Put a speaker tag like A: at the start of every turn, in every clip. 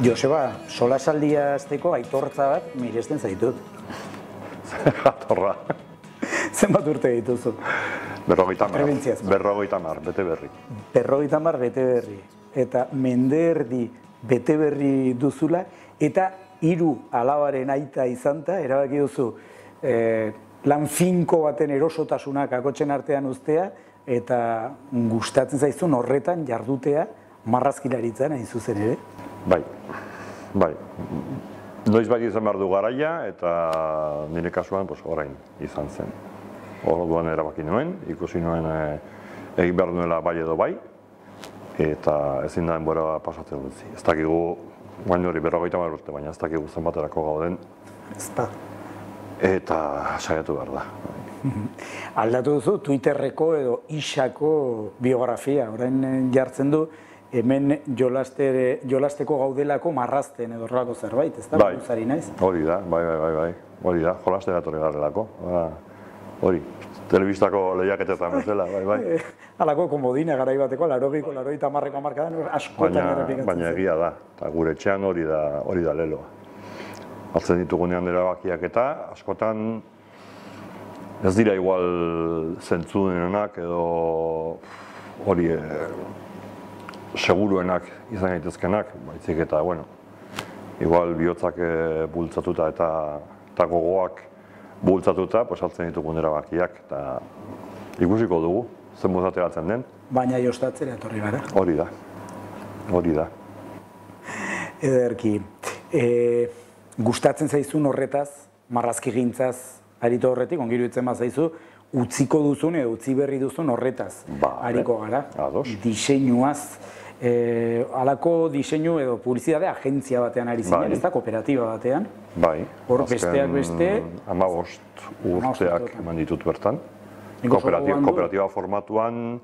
A: Joseba, solasaldia azteko aitortza bat miresten zaitut.
B: Jatorra.
A: Zenbat urte dituzu?
B: 50, bete berri.
A: 50 bete berri. Eta mende erdi bete berri duzula, eta 3 alabaren aita izanta, erabaki duzu lan finko baten erosotasunak akotxen artean uztea, eta gustatzen zaizun horretan jardutea marrazkilaritzan hain zuzen ere.
B: Bai. Noiz bai izan behar du garaia, eta nire kasuan orain izan zen. Orduan erabaki nuen, ikusi nuen egin behar nuela bai edo bai, eta ezin da denbora pasatzen dutzi. Ez dakigu, guain hori 50 urte, baina ez dakigu zenbaterako gauden.
A: Ez da.
B: Eta saiatu behar da.
A: Aldatu duzu, Twitterreko edo Isako biografia, orain jartzen du, hemen jolasteko gaudelako marrazten edo horrelako zerbait, ez da?
B: Bai, hori da, bai. Hori da, jolastera etorri garelako. Hori, telebistako lehiaketetan bezala, bai.
A: Halako komodina garai bateko, 80ko hamarkadan askotan errepikatzen.
B: Baina egia da, eta gure etxean hori da leloa. Hartzen ditugunean erabakiak eta askotan ez dira igual zentzudenenak edo hori seguruenak izan gaitezkenak, baizik eta, igual bihotzak bultzatuta eta gogoak bultzatuta, hartzen ditugun erabakiak, eta ikusiko dugu, zen ateratzen den.
A: Baina jostatzera etorri gara.
B: Hori da.
A: Ederki, gustatzen zaizun horretaz, marrazkigintzaz aritu horretik, ongi iruditzen bazaizu, utziko duzun edo utzi berri duzun horretaz ariko gara. Diseinuaz, halako diseinu edo publizitate agentzia batean ari zinen, ez da, kooperatiba batean.
B: Bai,
A: hor besteak beste...
B: 15 urteak eman ditut bertan. Kooperatiba formatuan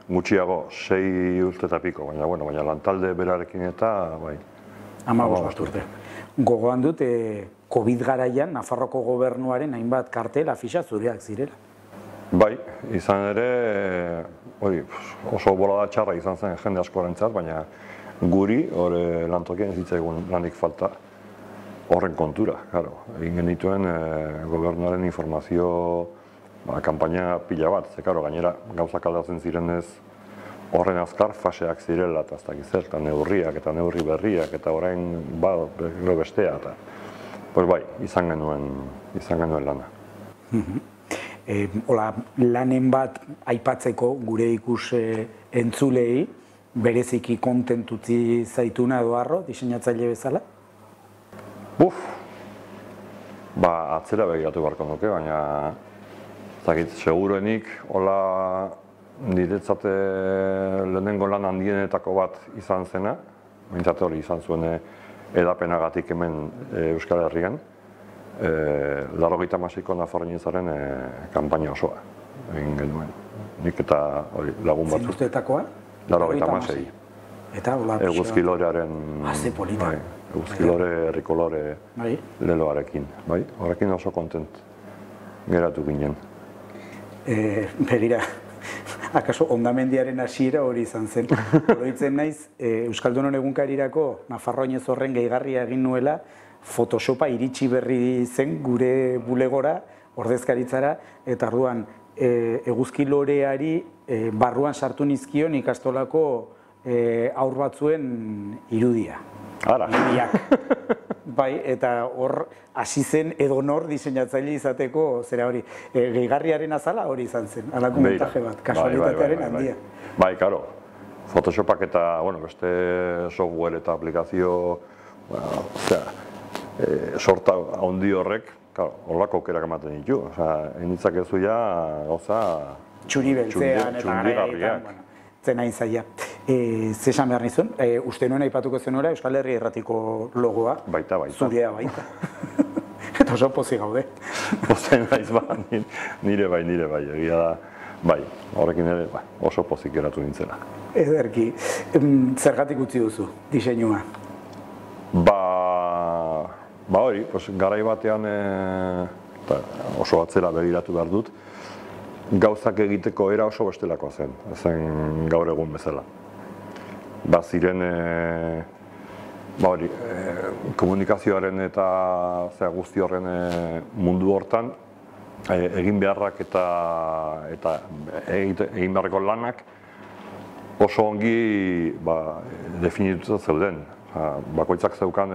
B: gutxiago 6 urte eta piko, baina lantalde berarekin eta bai.
A: 15 urte. Gogoan dut, COVID garaian, Nafarroko gobernuaren hainbat kartel afixa zureak zirela.
B: Bai, izan ere, oso bolada txarra izan zen jende askorentzat, baina guri, lantokien ez zitzaigun lanik falta horren kontura, claro. Egin genituen gobernuaren informazio kanpaina pila bat, gainera gauzak aldatzen zirenez horren azkar faseak zirela, eta ez dakiz zer, eta neurriak eta neurri berriak, eta orain bestea, eta bai, izan genuen lana.
A: Lanen bat aipatzeko gure ikus entzulei, bereziki kontentutzi zaituna edo harro, diseinatzaile bezala?
B: Atzera begiratu beharko nuke, baina seguruenik, niretzate lehenengo lan handienetako bat izan zena, bintzate hori izan zuen edapenagatik hemen Euskal Herrian, 86ko Nafarroinezaren kanpaina osoa egin genuen. Nik eta lagun batzu.
A: Zein urteetakoa?
B: 86.
A: Eta
B: eguzkilorearen...
A: Ze polita.
B: Eguzkilore, herrikolore leloarekin. Horrekin oso kontent geratu ginen.
A: Begira, akaso hondamendiaren hasiera hori izan zen. Oroitzen naiz, Euskaldunon egunkarirako Nafarroinez horren gehigarria egin nuela, Photoshopa iritsi berri zen gure bulegora, ordezkaritzara, eta orduan eguzkiloreari barruan sartu nizkion ikastolako haur batzuen irudia. Irudiak. Bai, eta hor hasi zen edonor diseinatzaile izateko, zera hori, gehigarriaren azala hori izan zen, halako montaje bat, kasualitatearen handia.
B: Bai, karo, Photoshopak eta, beste software eta aplikazio, sorta handi horrek, horrelako aukerak ematen ditu. Enitzak ez duia,
A: txuri beltzean eta garaitan, zen hain zaila. Zesan behar nizun, uste nuen aipatuko zenora Euskal Herri Erratiko logoa.
B: Baita.
A: Zurea baita. Eta oso pozik gaude.
B: Pozen naiz nire bai, egia da. Bai, horrekin ere oso pozik geratu nintzena.
A: Ederki, zergatik utzi duzu, diseinua?
B: Hori, garai batean oso atzera begiratu behar dut, gauzak egiteko era oso bestelakoa zen gaur egun bezala. Ziren hori, komunikazioaren eta guzti horren mundu hortan, egin beharrak eta egin beharreko lanak oso ongi definituta zeuden. Bakoitzak zeukan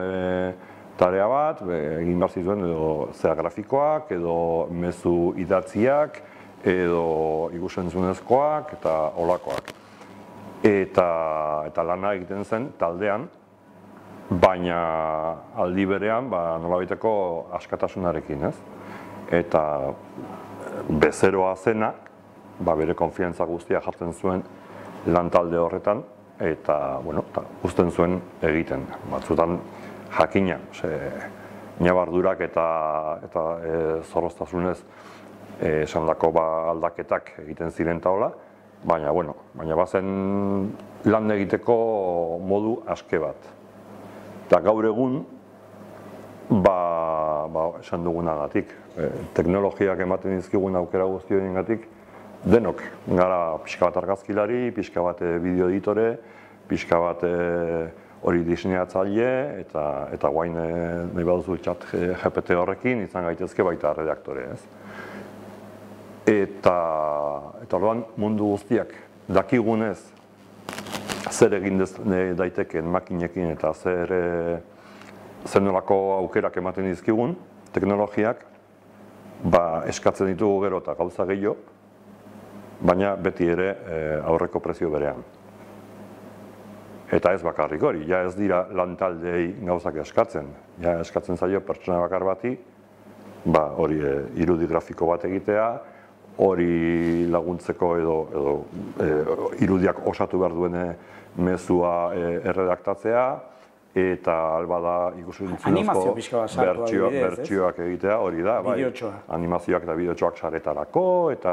B: tarea bat, egin behar zituen edo grafikoak, edo mezu idatziak, edo ikusentzunezkoak eta olakoak. Eta lana egiten zen taldean, baina aldi berean nolabaiteko askatasunarekin, ez? Eta bezeroa zena, bere konfiantza guztia jartzen zuen lan talde horretan, eta uzten zuen egiten. Batzutan jakina, ñabardurak eta zorroztasunez esandako aldaketak egiten ziren taola, baina bazen lan egiteko modu aske bat. Eta gaur egun, esan dugunagatik, teknologiak ematen dizkigun aukera guzti horiengatik, denok gara pixka bat argazkilari, pixka bat bideo editore, pixka bat hori diseinatzaile, eta guain nahi baduzu chat GPT horrekin izan gaitezke baita redaktore, ez? Eta orduan mundu guztiak dakigunez zer egin daitekeen makinekin eta zer nolako aukerak ematen dizkigun teknologiak, eskatzen ditugu gero eta gauza gehiago, baina beti ere aurreko prezio berean. Eta ez bakarrik hori, ja ez dira lantaldei gauzak eskatzen. Ja eskatzen zaio pertsona bakar bati, hori irudi grafiko bat egitea, hori laguntzeko edo irudiak osatu behar duen mezua erredaktatzea, eta albada ikusentzunezko bertsioak egitea, hori da, animazioak eta bideotxoak saretarako, eta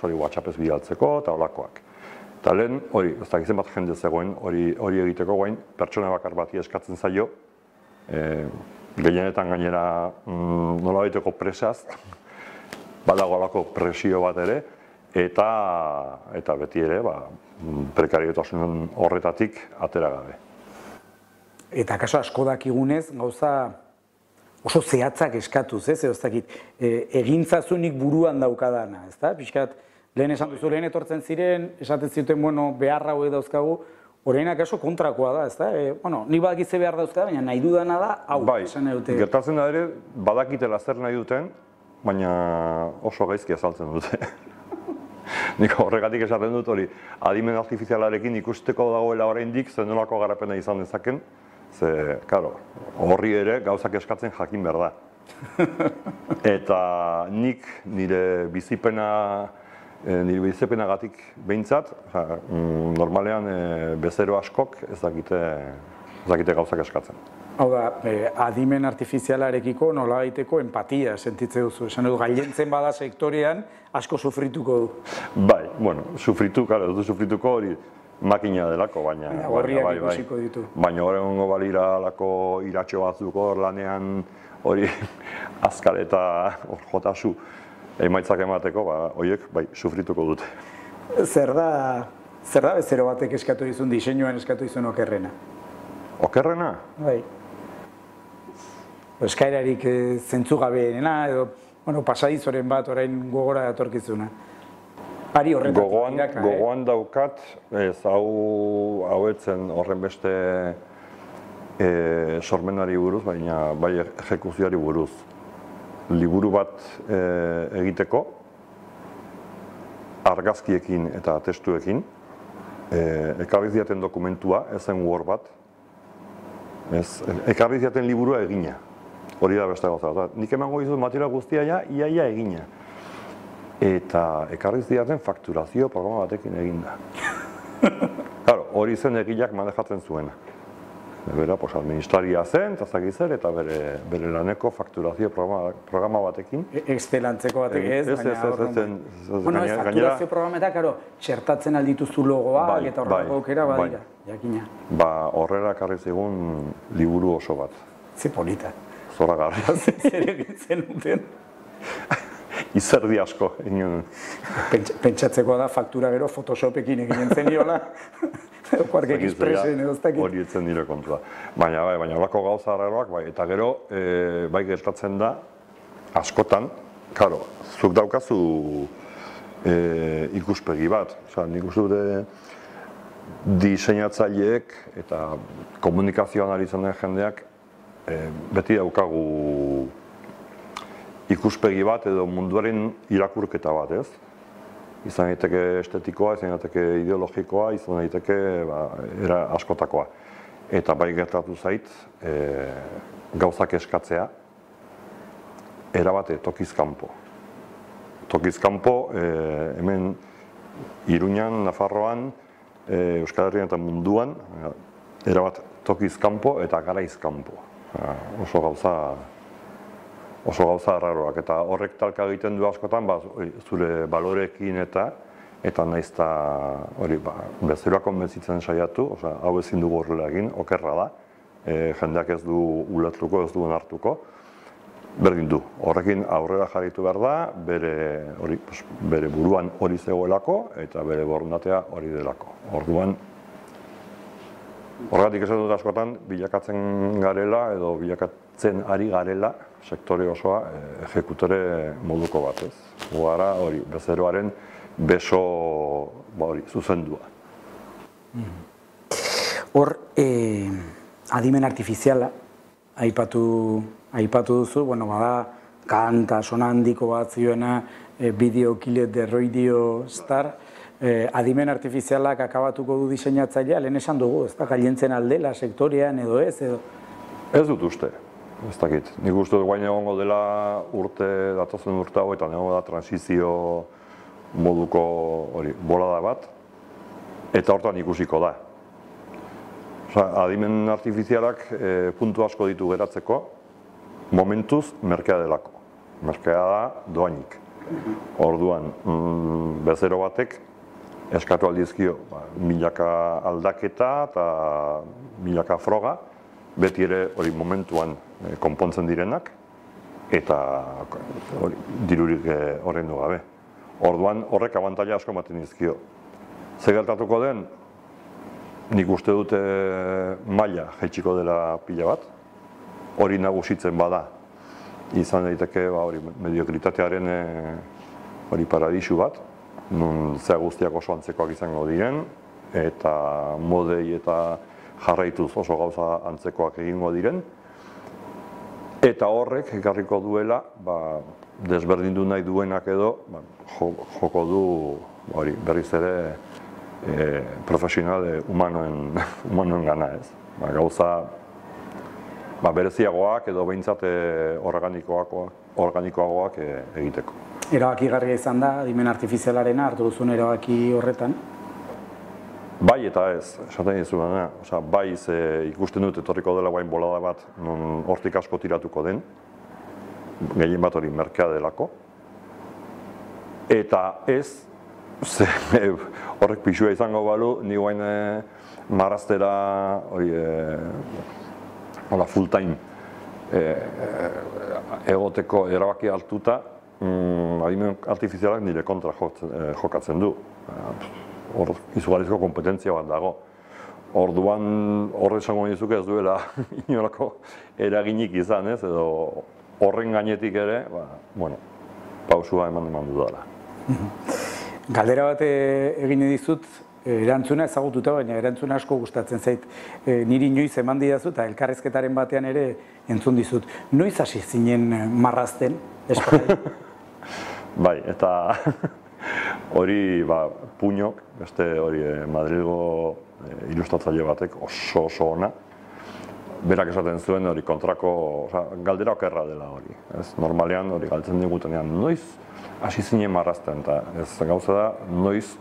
B: WhatsAppez bidaltzeko, eta holakoak. Eta lehen, hori, ez dakizen bat jende zegoen, hori egiteko guain, pertsona bakar bati eskatzen zaio, gehienetan gainera nolabaiteko presaz, badago alako presio bat ere, eta beti ere, prekariotasunen horretatik atera gabe.
A: Eta kaso asko dakigunez, gauza oso zehatzak eskatuz, ez dakit, egintzazunik buruan daukadana, ez da? Pixkat, lehen esan duzu, lehen etortzen ziren, esaten zuten, beharra hauek dauzkagu, horreina kaso kontrakoa da, ez da? Nik badakitze behar dauzkada, baina nahi dudana da, hau, esan nahi dute.
B: Gertatzen da ere, badakitela zer nahi duten, baina oso gaizki azaltzen dute. Nik horregatik esaten dut hori, adimen artifizialarekin ikusteko dagoela oraindik zenolako garapena izan dezaken, ze, karo, horri ere gauzak eskatzen jakin behar da. Eta nik nire bizipenagatik behintzat, normalean bezero askok ez dakite gauzak eskatzen.
A: Hau da, adimen artifizialarekiko nolabaiteko empatia sentitze duzu. Esan dut, gailentzen bada sektorean asko sufrituko du.
B: Bai, sufritu, karo, ez du sufrituko hori makina delako, baina...
A: Horriak ikusiko ditu.
B: Baina horrengo balira alako iratxo batzuk hor lanean hori azkar eta jotasu emaitzak emateko, horiek sufrituko dute.
A: Zer da bezero batek eskatu dizun, diseinuan eskatu dizun okerrena?
B: Okerrena?
A: Bai. Eskaerarik zentzugabeena edo, pasadizoren bat orain gogora datorkizuna. Pari horretak iraka,
B: Gogoan daukat, ez hau etzen horren beste sormenari buruz, baina bai ejekuzioari buruz. Liburu bat egiteko, argazkiekin eta testuekin, ekarri zidaten dokumentua, ezen Word bat, ekarri zidaten liburua egina. Hori da beste gauza. Nik emango dizut material guztia iaia egina. Eta ekarri zidaten fakturazio programa batekin eginda. Hori zen egileak manejatzen zuena. Bera, administraria zen, eta bere laneko fakturazio programa batekin.
A: Excelantzeko batek ez, baina fakturazio programetak, txertatzen aldituzu logoak eta horrelako aukera badira, jakina.
B: Horrela ekarri zigun liburu oso bat.
A: Ze polita.
B: Zoragarria.
A: Zer egin zen duten.
B: izerdi asko.
A: Pentsatzeko da faktura gero Photoshopekin eginen zeniola, Quark Expressen edo ez dakit.
B: Hori etzen dire kontua. Baina holako gauza arraroak, bai, eta gero, bai gertatzen da, askotan, karo, zuk daukazu ikuspegi bat. Osa, nik uste dute diseinatzaileek eta komunikazioan ari zen den jendeak beti daukagu ikuspegi bat edo munduaren irakurketa bat, ez? Izan daiteke estetikoa, izan daiteke ideologikoa, izan daiteke era askotakoa. Eta bai gertatu zait, gauzak eskatzea, erabate tokiz kanpo. Tokiz kanpo, hemen Iruñan, Nafarroan, Euskal Herrian eta munduan, erabat tokiz kanpo eta garaiz kanpo. Oso gauza arraroak, eta horrek talka egiten du askotan, zure baloreekin eta naizta hori bezeroa konbentzitzen saiatu, hau ezin dugu horrela egin, okerra da, jendeak ez du ulertuko, ez du onartuko, berdin du. Horrekin aurrera jarritu behar da, bere buruan hori zegoelako eta bere borondatea hori delako. Orduan, horregatik esan dut askotan, bilakatzen garela edo bilakatzen ari garela sektore osoa ejekutore moduko bat, ez? Gara hori bezeroaren beso zuzendua.
A: Hor, adimen artifiziala aipatu duzu, bada kanta sonandiko bat zioena Video Killed the Radio Star, adimen artifizialak akabatuko du diseinatzailea, lehen esan dugu, ez da gailentzen aldela sektorean edo ez edo?
B: Ez dut uste, ez dakit. Nik uste dut guain egongo dela datozen urte hauetan egongo da transizio moduko bolada bat, eta hortan ikusiko da. Adimen artifizialak puntu asko ditu geratzeko, momentuz merkea delako. Merkea da doainik. Orduan, bezero batek eskatu aldizkio milaka aldaketa eta milaka froga, beti ere hori momentuan konpontzen direnak, eta dirurik horrendu gabe. Orduan, horrek abantaila asko ematen dizkio. Ze gertatuko den, nik uste dute maila jaitsiko dela pila bat, hori nagusitzen bada. Izan daiteke mediokritatearen paradisu bat, nun zea guztiak oso antzekoak izango diren, eta modei eta jarraituz oso gauza antzekoak egingo diren, eta horrek ekarriko duela, desberdindu nahi duenak edo, joko du berriz ere profesional humanoen gana ez. Gauza bereziagoak edo behintzat organikoagoak egiteko.
A: Erabakigarria izan da, adimen artifizialarena hartu duzun erabaki horretan?
B: Bai eta ez, esaten dizu dena. Bai ikusten dut etorriko dela guain bolada bat non hortik asko tiratuko den, gehien bat hori merkea delako, eta ez, horrek pixua izango balu, ni guain marraztera full time egoteko erabaki hartuta, adimen artifizialak nire kontra jokatzen du. Hor izugarrizko kompetentzia bat dago. Orduan horre esango nizuke ez duela inolako eraginik izan, ez? Edo horren gainetik ere, pausua eman dudala.
A: Galdera bat egin dizut, erantzuna ezagututa, baina erantzuna asko gustatzen zait. Niri inoiz eman didazu eta elkarrezketaren batean ere entzun dizut. Noiz hasi zinen marrazten, espai?
B: Bai, eta hori puñok, beste hori Madrilgo ilustratzaile batek oso ona, berak esaten zuen hori kontrako, galdera okerra dela hori. Normalean hori galtzen digutenean, noiz hasi zinen marrazten, eta ez gauza da, noiz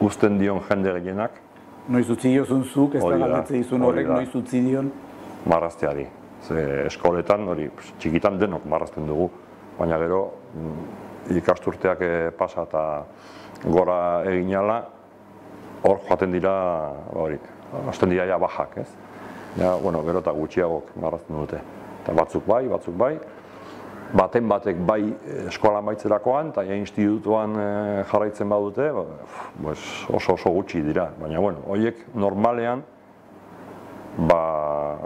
B: uzten dion jende gehienak.
A: Noiz utzi diozun zuk, ez da galdetzen dizun horrek, noiz utzi dion?
B: Marrazteari. Eskoletan, hori txikitan denok marrazten dugu, baina gero ikasturteak pasa eta gora eginala, hor joaten dira, hasten dira ja bajak, ez? Gero eta gutxiagok marrazten dute. Eta batzuk bai, baten batek bai eskola amaitzerakoan eta institutuan jarraitzen badute, oso gutxi dira. Baina, horiek normalean,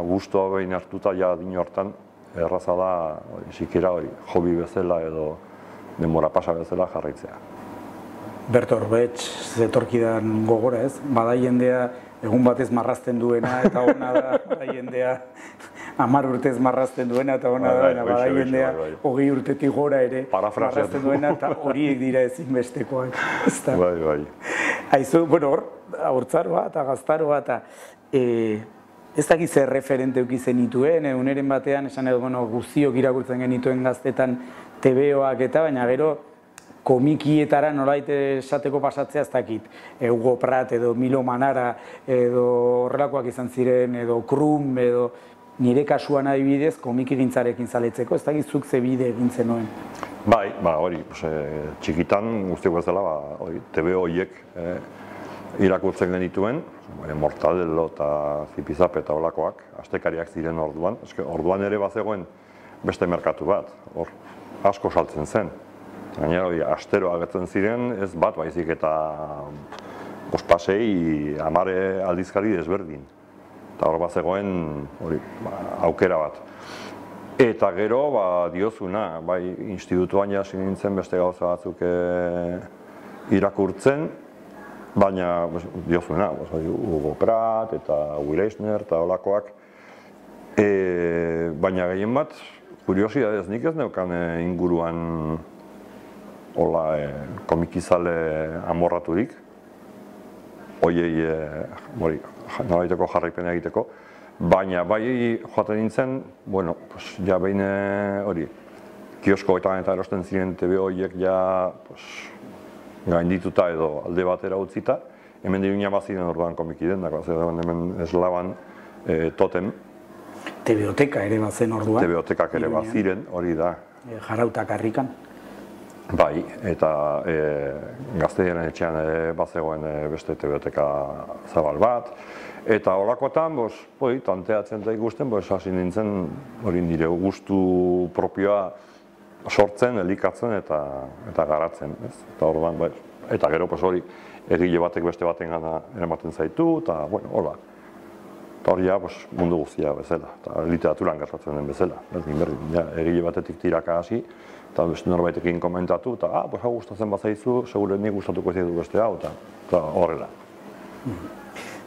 B: guztua behin hartuta ja adin hortan, erraza da, sikera hori, hobi bezala edo denbora pasa bezala jarraitzea.
A: Bertor, zetorkidan gogora ez, bada jendea egun batez marrazten duena eta ona da, bada jendea 10 urtez marrazten duena eta ona da, bada jendea 20 urtetik gora ere marrazten duena eta horiek dira ezinbestekoak.
B: Bai.
A: Aizu, haurtzaroa eta gaztaroa eta ez dakit zer referente eduki zenituen, uneren batean esan edo guztiok irakurtzen genituen gaztetan TVOak eta baina gero komikietara nolait esateko pasatzea ez dakit. Hugo Pratt edo Milo Manara edo horrelakoak izan ziren edo Krum edo nire kasuan adibidez komikigintzarekin zaletzeko, ez dakit zuk ze bide egin zenuen.
B: Bai, hori, txikitan guztiok bezala TVO horiek irakurtzen genituen, Mortadelo eta Zipizape eta holakoak, astekariak ziren orduan. Orduan ere bazegoen beste merkatu bat, hor asko saltzen zen. Gainera, astero agertzen ziren, ez bat baizik eta bospasei 10 aldizkari desberdin. Eta hor bazegoen aukera bat. Eta gero, diozuna, bai institutuan jasi nintzen beste gauza batzuk irakurtzen, baina diozuna, Hugo Pratt eta Will Eisner eta holakoak. Baina gehien bat, kuriosidadez nik ez neukan inguruan komikizale amorraturik, hoiei nolaiteko jarraipena egiteko, baina bai joaten nintzen, ja behin kioskoetan eta erosten ziren TV horiek ja gaindituta edo alde batera utzita, hemen diruina baziren orduan komiki dendak, hemen eslaban totem.
A: TVOteka ere bazen orduan.
B: TVOtekak ere baziren, hori da.
A: Jarautak harrikan.
B: Bai, eta Gaztediaren etxean bazegoen beste TVOteka zabal bat. Eta holakoetan, tanteatzen eta ikusten, hasi nintzen hori nire gustu propioa sortzen, elikatzen eta garatzen. Eta gero hori egile batek beste baten gana eramaten zaitu, eta hola. Eta hori mundu guztia bezala, eta literaturan gertatzen den bezala. Egile batetik tiraka hasi, eta beste norbaitekin komentatu, eta hau gustatzen bazaizu, segure nik gustatuko ez du beste hau, eta horrela.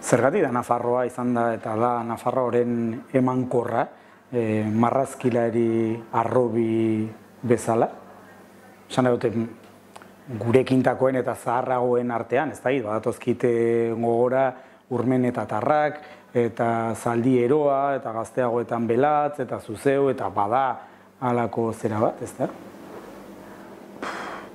A: Zergatik da Nafarroa izan da, eta da Nafarroaren emankorra, marrazkilari arrobi bezala? Esan dute, gure kintakoen eta zaharragoen artean, ez da, badatozkite gogora Urmen eta Tarrak, eta Zaldi Eroa, eta Gazteagoetan Belatz, eta Zuzeu, eta bada halako zera bat, ez da?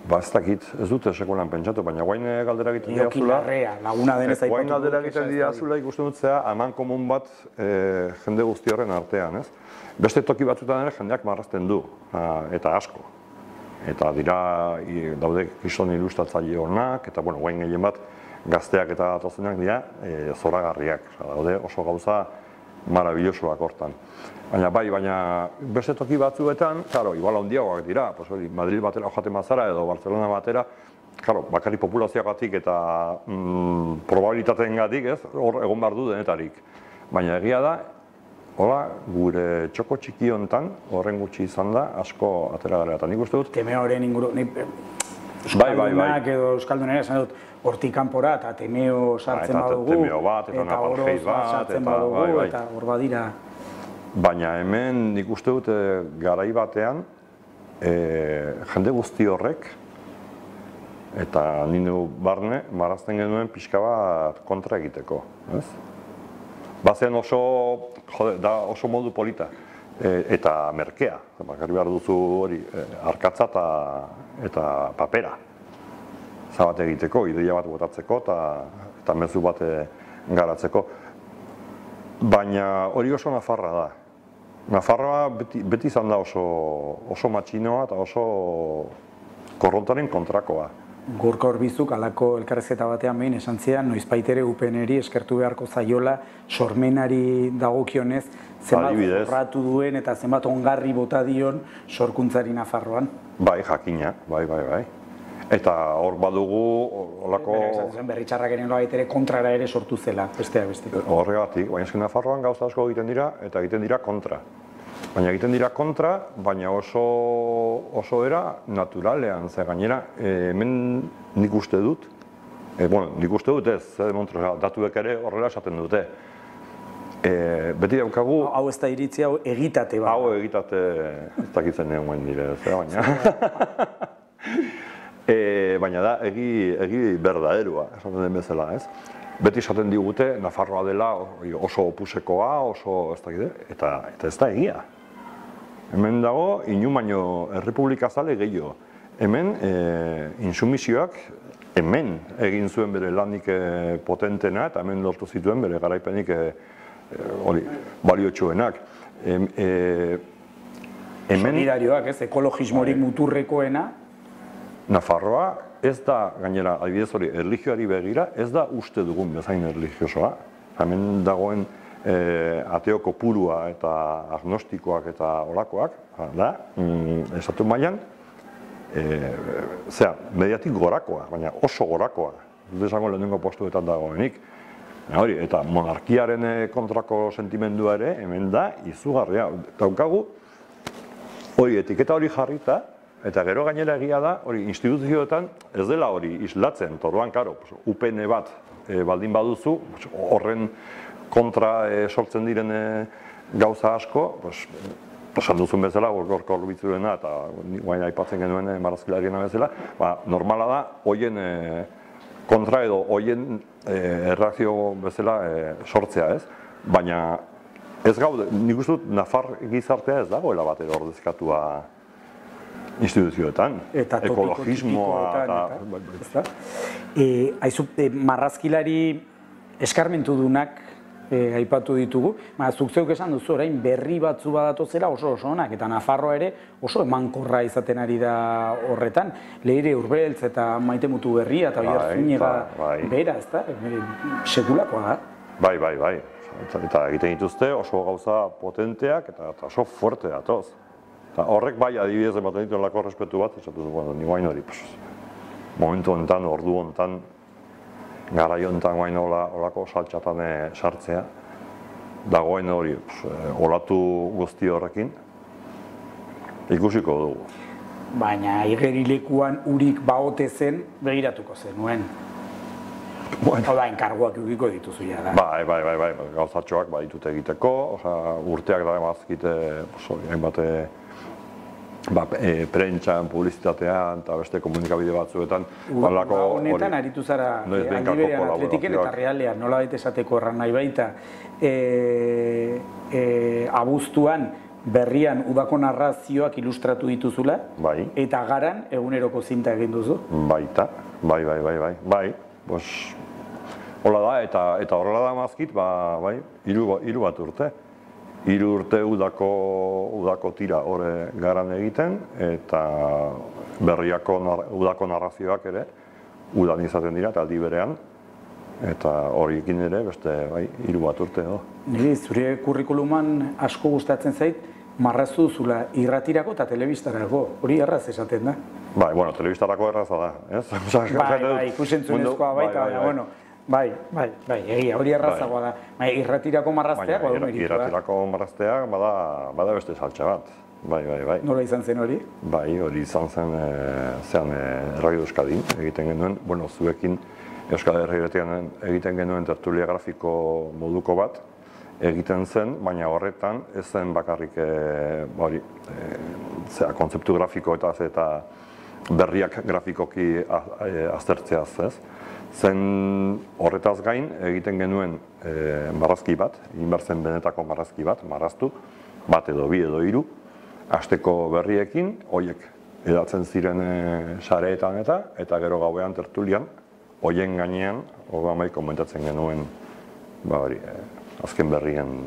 B: Ez dakit, ez dute sekulan pentsatu, baina guain galdera egiten dira
A: zula. Laguna denez aipatu.
B: Guain galdera egiten dira zula ikusten dutzea, haman komun bat jende guzti horren artean, ez? Beste toki batzutan ere jendeak marrazten du, eta asko. Eta dira, daude kriston ilustratzaile honak, eta guain gehien bat gazteak eta datozenak dira zoragarriak. Daude oso gauza marabillosoak hortan. Baina beste toki batzuetan, igual handiagoak dira, Madrid batera joaten bazara edo Barcelona batera, bakarrik populazioagatik eta probabilitateengatik, hor egon behar du denetarik. Baina egia da, gure txoko txiki honetan, horren gutxi izan da, asko atera gara. Eta nik uste dut...
A: Temeo horren inguru... Euskaldunak edo Euskaldunera esan dut, hortik kanpora eta Temeo sartzen badugu, eta Oroz sartzen badugu, eta hor badira...
B: Baina hemen nik uste dut garai batean, jende guzti horrek, eta ninu barne, marrazten genuen pixka bat kontra egiteko. Bazen oso modu polita, eta merkea, bakarri behar duzu hori, arkatza eta papera. Zabat egiteko, ideia bat botatzeko eta mezu bat garatzeko. Baina hori oso Nafarra da. Nafarroa beti izan da oso matxinoa eta oso korrontaren kontrakoa.
A: Gorka Orbizuk alako elkarrezketa batean behin esan zidan, noizbait ere UPNeri eskertu beharko zaiola sormenari dagokionez zenbat jorratu duen eta zenbat ongarri bota dion sorkuntzari Nafarroan.
B: Bai, jakina, bai. Eta hor badugu olako...
A: Berri txarrakenen ere kontrara ere sortu zela, besteak beste.
B: Horregatik, baina esken Nafarroan gauza asko egiten dira eta egiten dira kontra. Baina egiten dira kontra, baina oso era naturalean, ze gainera, hemen nik uste dut, nik uste dut ez, datuek ere horrela esaten dute. Beti daukagu...
A: Hau ez da iritzi, hau egitate bat.
B: Hau egitate, ez dakitzen neuen dire, baina... Baina da, egi berdaderua, esaten den bezala, ez? Beti esaten digute, Nafarroa dela oso opusekoa, oso ez dakide, eta ez da egia. Hemen dago, inumaino errepublikazale gehiago. Hemen, insumisioak, hemen egin zuen bere lanik potentena, eta hemen lortu zituen bere garaipenik baliotsuenak.
A: Solidarioak, ez? Ekologismorik muturrekoena.
B: Nafarroa ez da, gainera, adibidez hori, erlijioari begira, ez da uste dugun bezain erlijiosoa. Hemen dagoen ateo kopurua eta agnostikoak eta olakoak, da, esatu mailan, mediatik gorakoa, baina oso gorakoa. Dut esango lehenengo postuetan dagoenik. Hori, eta monarkiaren kontrako sentimendua ere, hemen da, izugarria. Daukagu, hori, etiketa hori jarrita, eta gero gainera egia da, hori instituzioetan ez dela hori islatzen, orduan, karo, UPN bat baldin baduzu, horren kontra sortzen diren gauza asko, esan duzun bezala, gorko horbitzurena, eta guain aipatzen genuen marrazkilariena bezala, normala da, hoien kontra edo hoien erreakzio bezala sortzea, ez? Baina ez gaude, nik uste dut Nafar gizartea ez dagoela bat ordezkatua instituzioetan, ekologismoa eta...
A: Aizu, marrazkilari eskarmentu dunak aipatu ditugu, zuk zeuk esan duzu orain berri batzu badatozela oso onak, eta Nafarroa ere oso emankorra izaten ari da horretan. Leire Urbeltz eta Maite Mutu Berria eta Oier Zúñiga bera, ez da? Sekulakoa da.
B: Bai. Eta egiten dituzte oso gauza potenteak eta oso fuerte datoz. Horrek bai adibidez ematen dituen lako respetu bat, esatu du, guain hori, momentu honetan, ordu honetan, garai honetan guain olako saltxatan sartzea, dagoen hori, olatu guzti horrekin, ikusiko dugu.
A: Baina igerilekuan urik baote zen, begiratuko zenuen. Hau da, enkarguak eukiko dituzu ja da.
B: Bai, gauzatxoak baditute egiteko, urteak da emazkite, hainbat prentxan, publizitatean eta beste komunikabide batzuetan.
A: Honetan aritu zara Aldiberean, Atletiken eta Realean, nola baita esateko erran nahi baita. Abuztuan berrian udako narrazioak ilustratu dituzula, eta garan eguneroko zinta egin duzu.
B: Baita, bai. Hola da, eta horrela da mazkit, hiru bat urte. 3 urte udako tira horre garan egiten, eta berriako udako narrazioak ere udan izaten dira, eta aldi berean, eta horiekin ere beste 3 bat urte edo.
A: Niri, zure kurrikuluman asko gustatzen zait, marraztu duzula irratirako eta telebistarako, hori erraz esaten da?
B: Bai, telebistarako erraza da, ez?
A: Bai, ikusentzunezkoa baita, baina, Bai, egia, hori errazagoa da. Irratirako marrazteak, badu meritua.
B: Irratirako marrazteak bada beste saltxa bat. Bai.
A: Nola izan zen hori?
B: Bai, hori izan zen Radio Euskadin egiten genuen, zuekin Euskal Herrian egiten genuen tertulia grafiko moduko bat egiten zen, baina horretan ez zen bakarrik kontzeptu grafikoetaz eta berriak grafikoki aztertzeaz, ez? Zen horretaz gain egiten genuen marrazki bat, egin behar zen benetako marrazki bat, marraztu, bat edo 2 edo 3, hasteko berriekin, horiek edatzen ziren sareetan eta gero gauean tertulian, horien gainean, hori komentatzen genuen azken berrien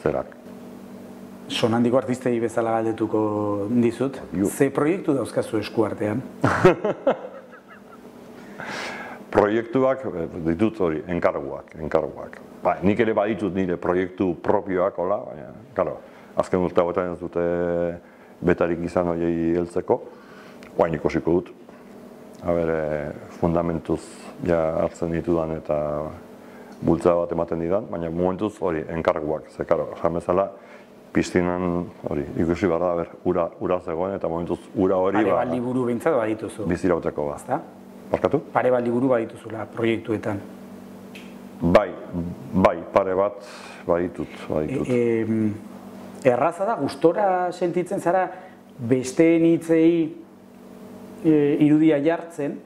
B: zerak.
A: Sonhandiko artistei bezala galdetuko dizut, ze proiektu dauzkazu esku artean?
B: proiektuak ditut hori, enkarguak. Ba, nik ere baditut nire proiektu propioak, hola, baina, claro, azken urte hauetan ez dute betarik izan horiei heltzeko, guain ikusiko dut. Fundamentuz ja hartzen ditudan eta bultzada bat ematen didan, baina momentuz hori, enkarguak. Ze, claro, esan bezala, piztinan hori, ikusi behar da, ura zegoen, eta momentuz ura hori...
A: Pare bat liburu behintzat badituzu.
B: Bizirauteko ba.
A: Ezta?
B: Barkatu?
A: Pare bat liburu badituzula proiektuetan.
B: Bai, pare bat baditut.
A: Erraza da, gustora sentitzen zara besteen hitzei irudia jartzen,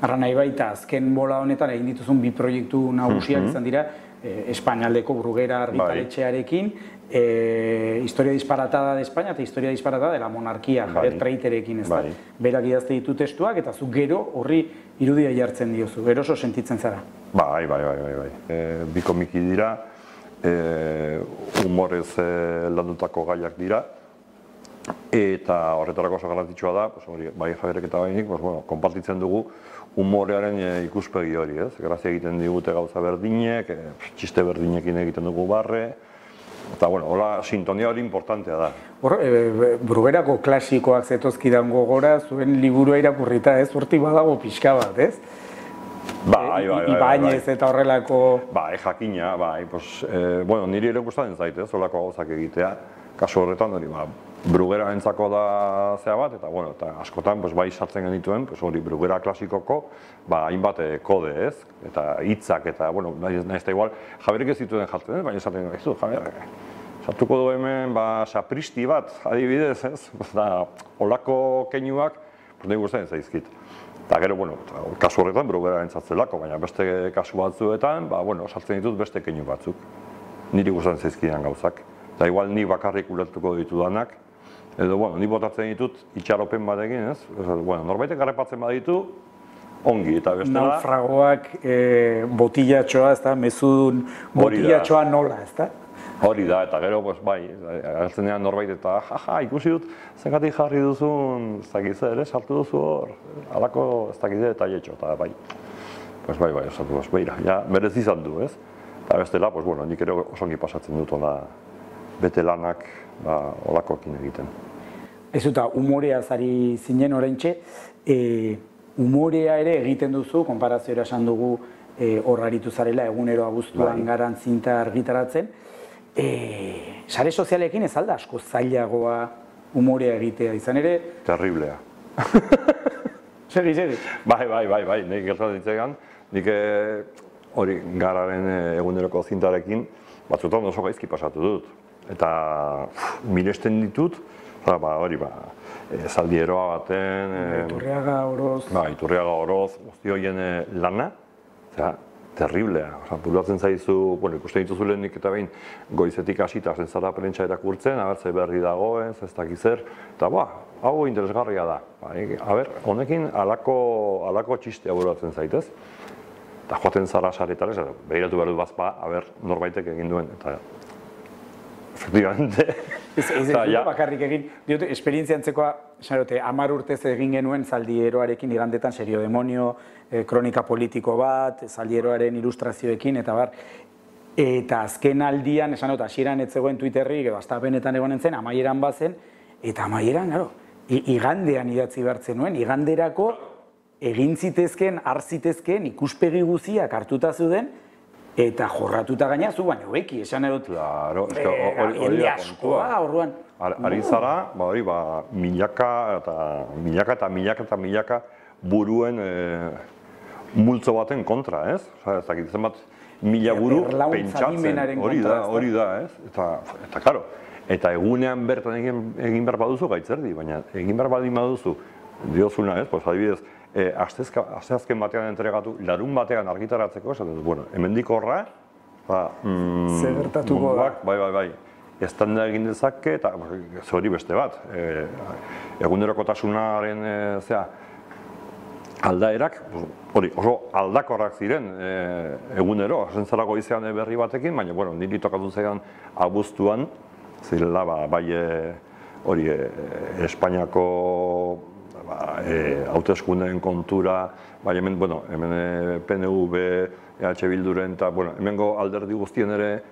A: arra nahi baita azken bola honetan egin dituzun bi proiektu nagusiak izan dira, Espainialdeko Bruguera argitaletxearekin, Historia disparatada de España eta Historia disparatada de la monarquia, Javier Treiterekin, ez da. Berak idazte ditu testuak eta zu gero horri irudia jartzen diozu, eroso sentitzen zara.
B: Bai. Bi komiki dira, humorez landutako gaiak dira, eta horretarako oso garrantzitsua da, bai Javierek eta bainik, konpartitzen dugu humorearen ikuspegi hori, ez? Grazia egiten digute gauza berdinek, txiste berdinekin egiten dugu barre, eta, hola, sintonia hori importantea da.
A: Bruguerako klasikoak zetozkidan gogora, zuen liburua irakurrita, ez? Hortik badago pixka bat, ez?
B: Bai.
A: Ibañez eta horrelako...
B: Bai, jakina, niri ere gustatzen zait, ez? Horrelako gauzak egitea. Kasu horretan, Bruguera entzako da zea bat, eta askotan bai sartzen genituen, hori Bruguera klasikoko, hainbat kode, ez? Eta hitzak, eta, nahiz eta igual, Javierek ez dituen jartzen, baina esaten dut, Javier, sartuko du hemen, sapristi bat, adibidez, ez? Olako keinuak, nahi gustatzen zaizkit. Eta gero, kasu horretan Bruguera entzatzelako, baina beste kasu batzuetan, sartzen ditut beste keinu batzuk. Niri gustatzen zaizkidan gauzak. Eta igual ni bakarrik ulertuko ditudanak, edo, ni botatzen ditut itxaropen batekin, ez? Norbaitek garrepatzen baditu, ongi, eta bestela...
A: Naufragoak botillatxoa, ez da? Mezudun botillatxoa nola, ez da?
B: Hori da, eta gero, agertzen dean norbait eta, ikusi dut, zengatik jarri duzun, ez dakiz ere, sartu duzu hor, alako, ez dakiz eta jetxo, eta bai, esatu, beira, ja, berez izan du, ez? Eta bestela, nik ere osongi pasatzen dut ona bete lanak olakoekin egiten.
A: Ez eta humorea zari zinen oraintxe, humorea ere egiten duzu, konparazioa esan dugu hor aritu zarela, egunero abuztuan garan zinta argitaratzen. Sare sozialekin ez alda asko zailagoa humorea egitea, izan ere...
B: Terriblea.
A: Segi.
B: Bai, nik gertatzen ditzegan, nik hori gararen eguneroko zintarekin batzutan oso gaizki pasatu dut. Eta miresten ditut, hori, Zaldieroa baten...
A: Iturriaga Oroz...
B: Iturriaga Oroz, guzti horien lana, terriblea. Bururatzen zaizu, ikusten dituzu lehenik eta behin goizetik hasita zen zara prentsa erakurtzen, abertze berri dagoen, ez dakizer, eta hau interesgarria da. Honekin halako txistea bururatzen zaitez. Eta joaten zara saretan, behiratu behar dut bazpa, norbaitek egin duen, eta efectivamente.
A: Ez bakarrik egin, diote, esperientzia antzekoa, 10 urtez egin genuen Zaldieroarekin igandetan serio demonio, kronika politiko bat, Zaldieroaren ilustrazioekin, eta bar. Eta azken aldian, esan dut, hasieran ez zegoen Twitterrik, edo astapenetan egonen zen, amaieran bazen, eta amaieran, igandean idatzi behartzen nuen, iganderako egin zitezken, har zitezken, ikuspegi guziak hartuta zeuden, eta jorratuta gaina zu baino beki, esan edut, hori askoa, orduan.
B: Ari zara, milaka eta milaka buruen multzo baten kontra, ez? Ez dakit, zenbat mila buru pentsatzen, hori da, ez? Eta, karo, eta egunean bertan egin behar baduzu gaitzerdi, baina egin behar baldin baduzu, diozuna, ez? Adibidez, asteazken batean entregatu, larun batean argitaratzeko, esaten dut, hemendik horra,
A: zer gertatuko da?
B: Bai, estanda egin dezake, eta hori beste bat, egunerokotasunaren aldaerak, hori oso aldakorrak ziren egunero, zentzara goizean berri batekin, baina niri tokatu zeidan abuztuan, zirela bai hori Espainiako hauteskundeen kontura, bai hemen PNV, EH Bilduren, eta hemengo alderdi guztien ere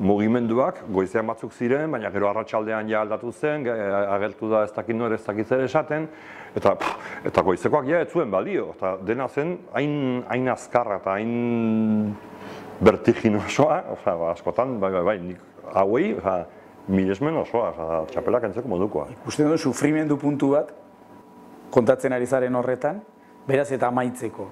B: mugimenduak, goizean batzuk ziren, baina gero arratsaldean ja aldatu zen, agertu da ez dakit nore ez dakit zer esaten, eta goizekoak ja ez zuen balio, eta dena zen hain azkarra eta hain vertiginosoa, askotan, nik hauei, milesmen osoa, txapelak entzeko modukoa.
A: Ikusten du, sufrimendu puntu bat, kontatzen ari zaren horretan, beraz eta amaitzeko.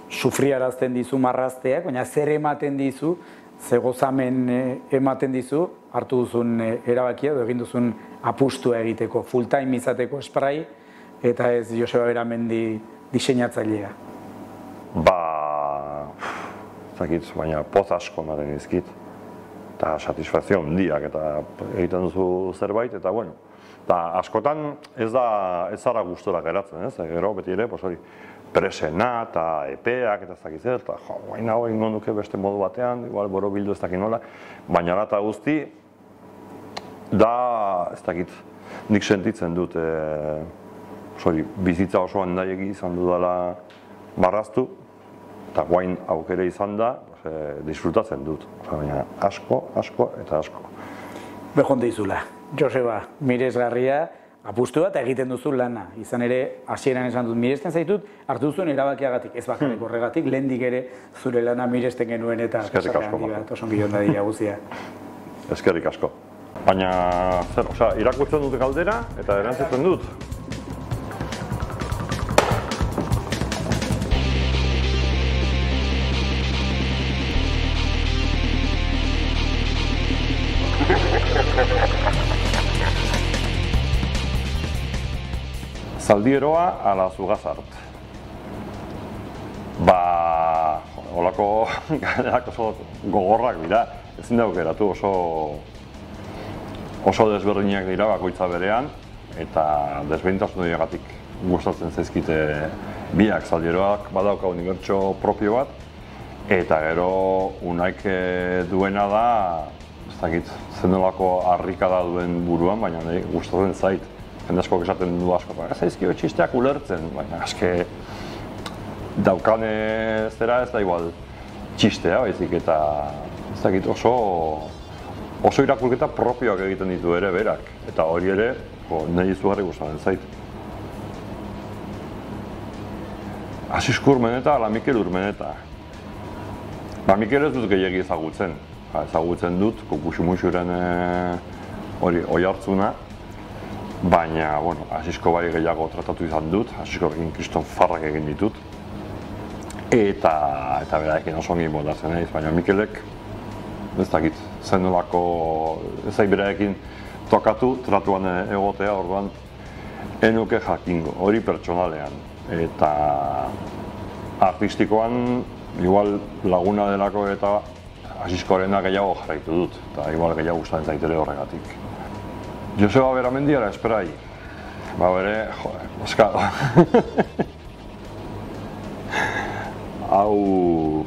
A: Sufriarazten dizu marrazteak, baina zer ematen dizu, ze gozamen ematen dizu, hartu duzun erabakia, edo egin duzun apustua egiteko, full time izateko esprai, eta ez Joseba Beramendi diseinatzailea.
B: Baina poz asko ematen dizkit, eta satisfazio handiak, eta egiten duzu zerbait, eta bueno, askotan ez zara gustora geratzen, gero beti ere, presena eta epeak eta ez dakit zer, eta guain hau egingo nuke beste modu batean, igual boro bildu ez dakit nola, baina ara eta guzti, ez dakit, nik sentitzen dut, bizitza osoan nahi izan dudala marraztu, eta guain aukere izan da, disfrutatzen dut, baina asko eta asko.
A: Bejonte izula, Joseba, miresgarria, apustu bat egiten duzu lana, izan ere, hasieran esan dut, miresten zaitut, hartu duzuen erabakiagatik, ez bakarrik horregatik, lehendik ere zure lana miresten genuen eta kasarre handi bat, oso ongi onda dira guzia.
B: Eskerrik asko. Baina, irakurtzen dut galdera eta erantzuten dut. Zaldieroa ala Zugazart. Holako galderak oso gogorrak dira, ezin dauk geratu, oso desberdinak dira bakoitza berean, eta desberdintasun horiagatik gustatzen zaizkite biak. Zaldieroak badauka unibertso propio bat, eta gero unaik duena da, ez dakit, zenolako harrikada duen buruan, baina gustatzen zait. Jende asko esaten du asko, ez zaizkio txisteak ulertzen, baina aske daukane zera ez da igual txistea, baizik eta ez dakit oso irakurketa propioak egiten ditu ere berak, eta hori ere nahi izugarri gustatzen zait. Asisko Urmeneta ala Mikel Urmeneta. Mikel ez dut gehiagi ezagutzen. Ezagutzen dut, Kukuxumuxuren oihartzuna. Baina, Asisko bai gehiago tratatu izan dut, Asisko egin kriston farrak egin ditut. Eta beraekin oso ongi moldatzen naiz, baina Mikelek, ez dakit, zenolako, ezai beraekin tokatu, tratuan egotea, orduan, enuke jakingo, hori pertsonalean. Eta artistikoan, igual laguna delako eta Asiskorena gehiago jarraitu dut, eta igual gehiago gustatzen zaitere horregatik. Joseba Beramendi ara esprai. Bere, eskado. Hau,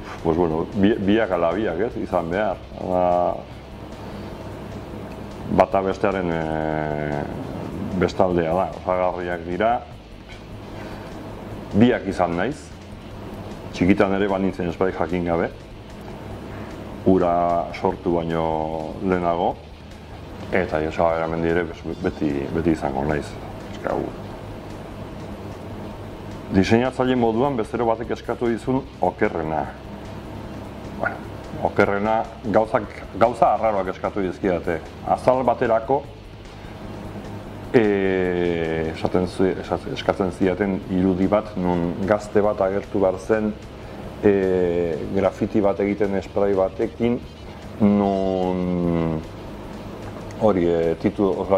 B: biak ala biak, ez, izan behar. Bata bestearen bestaldea da, osagarriak dira. Biak izan naiz. Txikitan ere banintzen esprai jakin gabe. Ura sortu baino lehenago. Eta Joseba Beramendi ere beti izango naiz. Diseinatzaile moduan bezero batek eskatu dizun okerrena. Okerrena gauza arraroak eskatu dizkidate. Azal baterako eskatzen zidaten irudi bat, nun gazte bat agertu behar zen grafiti bat egiten esprai batekin, nun hori,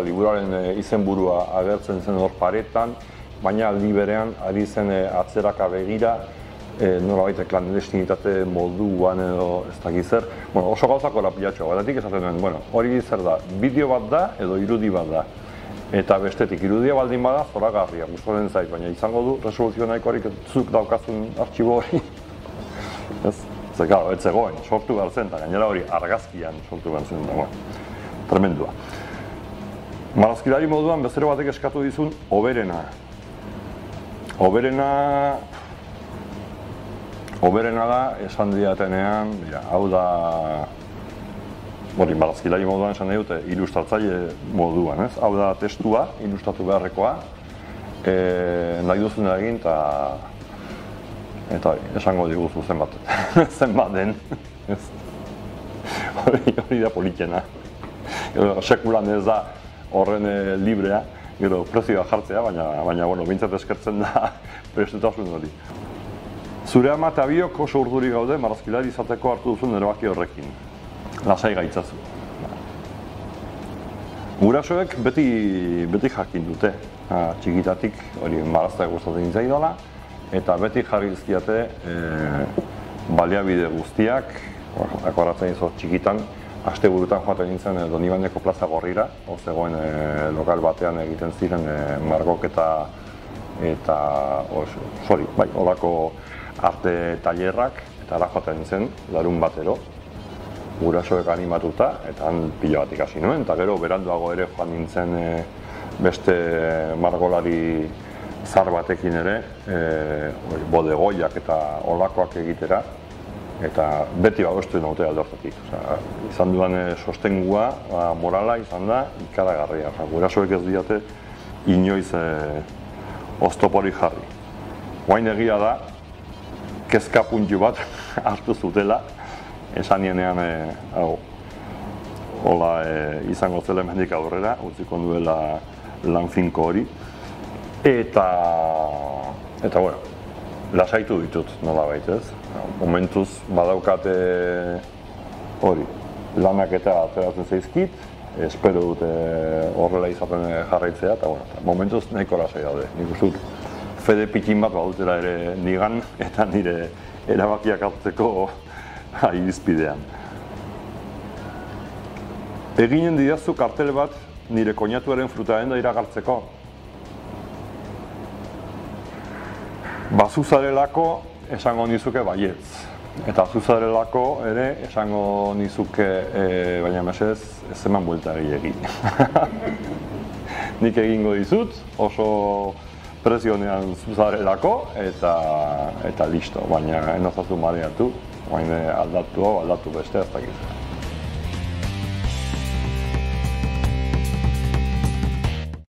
B: liburuaren izenburua agertzen zen hor paretan, baina aldi berean ari zen atzeraka begira, nolabait klandestinitate moduan edo ez dakit zer. Oso gauzako lapilatxoa, batetik esaten duen, hori zer da, bideo bat da edo irudi bat da. Eta bestetik, irudia baldin bada, zoragarria, gustatzen zait, baina izango du resoluzio nahikoarik zuk daukazun artxibo hori. Ez zegoen, sortu behar zen, eta gainera hori argazkian sortu behar zen, tremendua. Marrazkilari moduan bezero batek eskatu dizun oberena. Oberena da, esan diatenean, hau da, marrazkilari moduan esan dute, ilustratzaile moduan, ez? Hau da testua, ilustratu beharrekoa, nahi duzun egin, eta esango diguzu zenbat den. Hori da politena. Sekulan ez da horren librea, gero prezioa jartzea, baina bintzat eskertzen da prestutasun hori. Zure ama eta biok oso urduri gaude marrazkilari izateko hartu duzun erabaki horrekin. Lasai gaitzazu. Gurasoek beti jakin dute, txikitatik hori marraztea gustatzen zaidala, eta beti jarri dizkiate baliabide guztiak, akoratzen izot txikitan, asteburutan joaten nintzen Donibandeko plaza Gorrira, hor zegoen lokal batean egiten ziren margoketa eta horako arte tailerrak, eta ara joaten nintzen larun batero, gurasoek animatuta, eta han pila bat ikasi nuen, eta gero beranduago ere joan nintzen beste margolari zar batekin ere, bodegoiak eta olakoak egitera, eta beti babestu naute alde hortatik. Izan dudan sostengua, morala izan da, ikaragarria. Gurasoek ez diate inoiz oztoporik jarri. Guain egia da, kezka puntu bat hartu zutela, esan nienean hola izango zela hemendik aurrera, utziko duela lan finko hori. Eta lasaitu ditut nola baitez. Momentuz badaukate hori, lanak eta ateratzen zaizkit, espero dute horrela izaten jarraitzea, eta momentuz nahiko lasai daude. Nik uste dut fede pikin bat badutela ere nigan eta nire erabakiak hartzeko irizpidean. Eginen didazu kartel bat nire koinatuaren frutaenda iragartzeko. Bazuzarelako esango nizuke baietz. Eta zuzarelako ere esango nizuke, baina mesedez, ez eman buelta gehiegi. Nik egingo dizut, oso prezionean zuzarelako eta listo, baina enozazu mareatu, baina aldatu beste ez dakit.